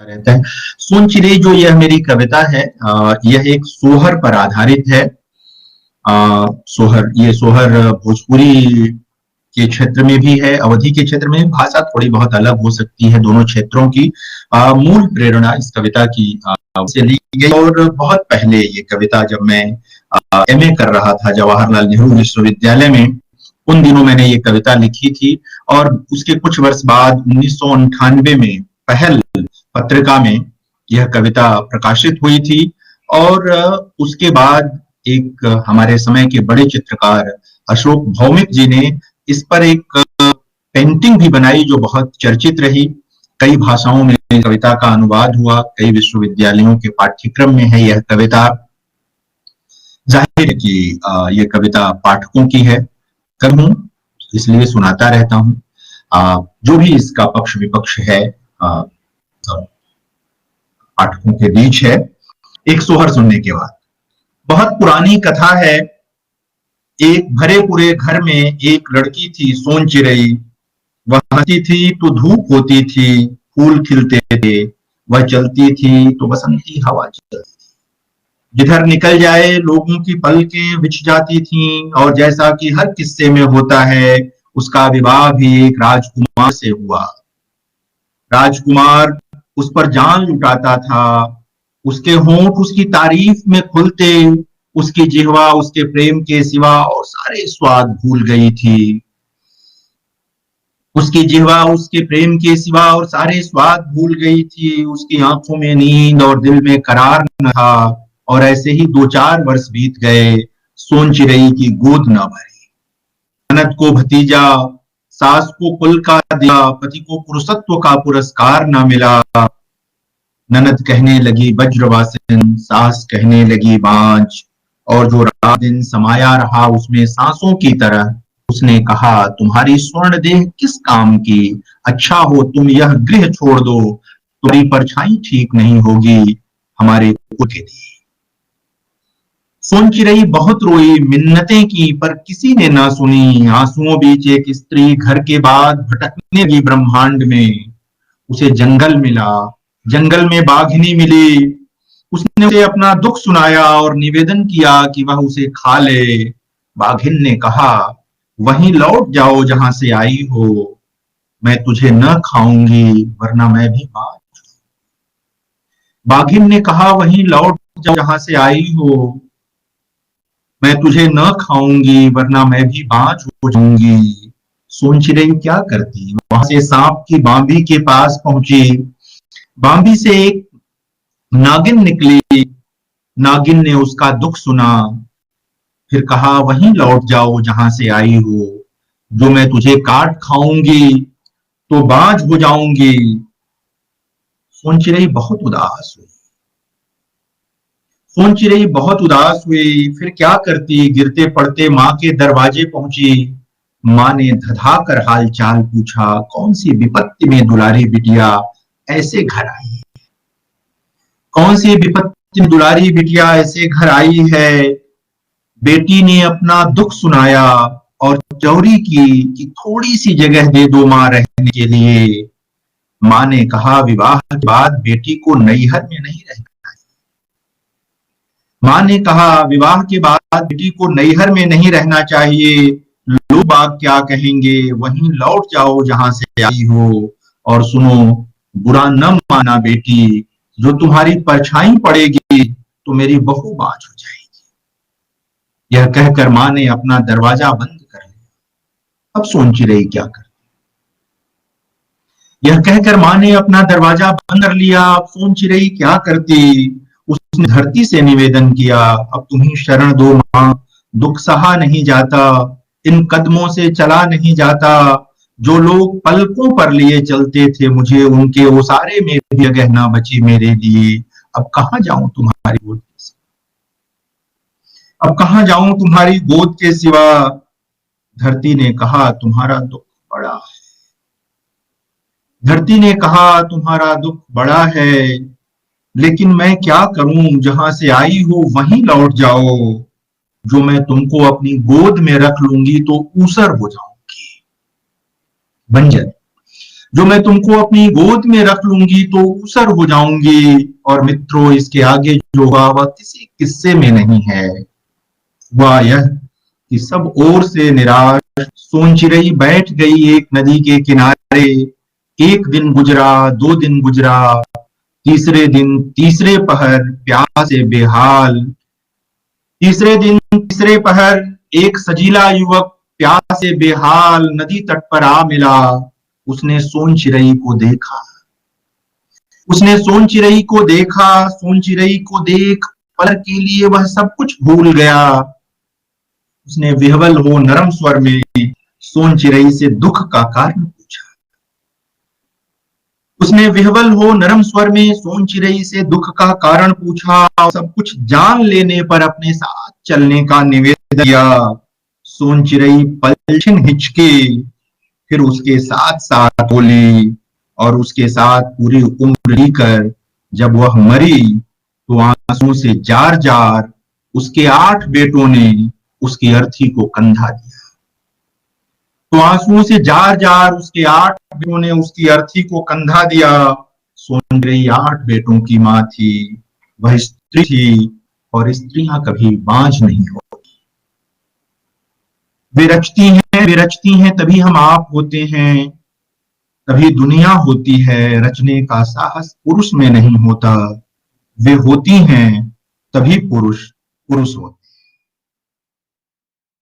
रहता है। सोनचिड़ै जो यह मेरी कविता है, यह एक सोहर पर आधारित है। सोहर भोजपुरी के क्षेत्र में भी है, अवधि के क्षेत्र में भाषा थोड़ी बहुत अलग हो सकती है दोनों क्षेत्रों की। मूल प्रेरणा इस कविता की से ली गई और बहुत पहले ये कविता जब मैं एमए कर रहा था जवाहरलाल नेहरू विश्वविद्यालय में, उन दिनों मैंने ये कविता लिखी थी और उसके कुछ वर्ष बाद 1998 में पहल पत्रिका में यह कविता प्रकाशित हुई थी। और उसके बाद एक हमारे समय के बड़े चित्रकार अशोक भौमिक जी ने इस पर एक पेंटिंग भी बनाई जो बहुत चर्चित रही। कई भाषाओं में कविता का अनुवाद हुआ, कई विश्वविद्यालयों के पाठ्यक्रम में है यह कविता। जाहिर है कि यह कविता पाठकों की है, कहूं इसलिए सुनाता रहता हूं। जो भी इसका पक्ष विपक्ष है पाठकों के बीच है। एक सोहर सुनने के बाद। बहुत पुरानी कथा है, एक भरे पूरे घर में एक लड़की थी सोनचिड़ै। वह हंसती थी तो धूप होती थी, फूल खिलते थे। वह चलती थी तो बसंती हवा चलती थी। जिधर निकल जाए लोगों की पलकें बिछ जाती थीं और जैसा कि हर किस्से में होता है, उसका विवाह भी एक राजकुमार से हुआ। राजकुमार उस पर जान लुटाता था। उसके होंठ उसकी तारीफ में खुलते, उसकी जिह्वा उसके प्रेम के सिवा और सारे स्वाद भूल गई थी। उसकी जिह्वा उसके प्रेम के सिवा और सारे स्वाद भूल गई थी। उसकी आंखों में नींद और दिल में करार न था। और ऐसे ही 2-4 वर्ष बीत गए, सोनचिड़ै की गोद न भरी। ननद को भतीजा, सास को कुल का दिया, पति को पुरुषत्व का पुरस्कार न मिला। ननद कहने लगी वज्रवासिन, सास कहने लगी बांझ। और जो रात दिन समाया रहा उसमें सांसों की तरह, उसने कहा तुम्हारी स्वर्ण देह किस काम की, अच्छा हो तुम यह गृह छोड़ दो, तुम्हारी परछाई ठीक नहीं होगी हमारे कुल के लिए। सोनचिड़ै बहुत रोई, मिन्नतें की, पर किसी ने ना सुनी। आंसुओं बीच एक स्त्री घर के बाद भटकने लगी ब्रह्मांड में। उसे जंगल मिला, जंगल में बाघिनी मिली। उसने उसे अपना दुख सुनाया और निवेदन किया कि वह उसे खा ले। बाघिन ने कहा वहीं लौट जाओ जहां से आई हो, मैं तुझे न खाऊंगी वरना मैं भी बाँझ। बाघिन ने कहा वहीं लौट जाओ जहां से आई हो, मैं तुझे न खाऊंगी वरना मैं भी बाँझ हो जाऊंगी। सोनचिड़ै क्या करती, वहां से सांप की बांबी के पास पहुंची। बांबी से एक नागिन निकली। नागिन ने उसका दुख सुना, फिर कहा वहीं लौट जाओ जहां से आई हो, जो मैं तुझे काट खाऊंगी तो बाँझ हो जाऊंगी। सोनचिड़ै बहुत उदास हुई। सोनचिड़ै बहुत उदास हुई, फिर क्या करती, गिरते पड़ते माँ के दरवाजे पहुंची। माँ ने धधा कर हाल चाल पूछा, कौन सी विपत्ति में दुलारी बिटिया ऐसे घर आई है, कौन सी विपत्ति में दुलारी बिटिया ऐसे घर आई है। बेटी ने अपना दुख सुनाया और चौरी की कि थोड़ी सी जगह दे दो माँ रहने के लिए। माँ ने कहा विवाह के बाद बेटी को नैहर में नहीं रहना। माँ ने कहा विवाह के बाद बेटी को नैहर में नहीं रहना चाहिए, लोग बाग क्या कहेंगे, वहीं लौट जाओ जहां से आई हो। और सुनो, बुरा न माना बेटी, जो तुम्हारी परछाई पड़ेगी तो मेरी बहू बाँझ हो जाएगी। यह कहकर माँ ने अपना दरवाजा बंद कर लिया। अब सोनचिड़ै क्या करती, यह कहकर माँ ने अपना दरवाजा बंद कर लिया। अब सोनचिड़ै क्या करती। उसने धरती से निवेदन किया, अब तुम ही शरण दो माँ, दुख सहा नहीं जाता, इन कदमों से चला नहीं जाता। जो लोग पलकों पर लिए चलते थे मुझे, उनके ओसारे में भी जगह ना बची मेरे लिए। अब कहाँ जाऊं तुम्हारी गोद के सिवा, अब कहाँ जाऊं तुम्हारी गोद के सिवा। धरती ने कहा तुम्हारा दुख बड़ा है। धरती ने कहा तुम्हारा दुख बड़ा है, लेकिन मैं क्या करूं, जहां से आई हो वहीं लौट जाओ, जो मैं तुमको अपनी गोद में रख लूंगी तो ऊसर हो जाऊंगी, बंजर। जो मैं तुमको अपनी गोद में रख लूंगी तो ऊसर हो जाऊंगी, और मित्रों इसके आगे जो हुआ वह किसी किस्से में नहीं है। हुआ यह कि सब ओर से निराश सोन चिरई बैठ गई एक नदी के किनारे। एक दिन गुजरा, दो दिन गुजरा, तीसरे दिन तीसरे पहर प्यास से बेहाल। तीसरे दिन तीसरे पहर एक सजीला युवक प्यास से बेहाल नदी तट पर आ मिला। उसने सोन चिरई को देखा, उसने सोन चिरई को देखा, सोन चिरई को देख पल के लिए वह सब कुछ भूल गया। उसने विह्वल हो नरम स्वर में सोन चिरई से दुख का कारण पूछा। उसने विह्वल हो नरम स्वर में सोन चिरई से दुख का कारण पूछा, और सब कुछ जान लेने पर अपने साथ चलने का निवेदन किया। सोन चिरई पलछिन हिचकी, फिर उसके साथ साथ बोली, और उसके साथ पूरी उम्र लेकर जब वह मरी तो आंसुओं से जार जार उसके 8 बेटों ने उसकी अर्थी को कंधा दिया। तो आंसुओं से जार जार उसके 8 बेटों ने उसकी अर्थी को कंधा दिया। सोन चिरई 8 बेटों की मां थी, वह स्त्री थी, और स्त्रियां कभी बांझ नहीं होती। वे रचती हैं तभी हम आप होते हैं, तभी दुनिया होती है। रचने का साहस पुरुष में नहीं होता, वे होती हैं तभी पुरुष पुरुष होता।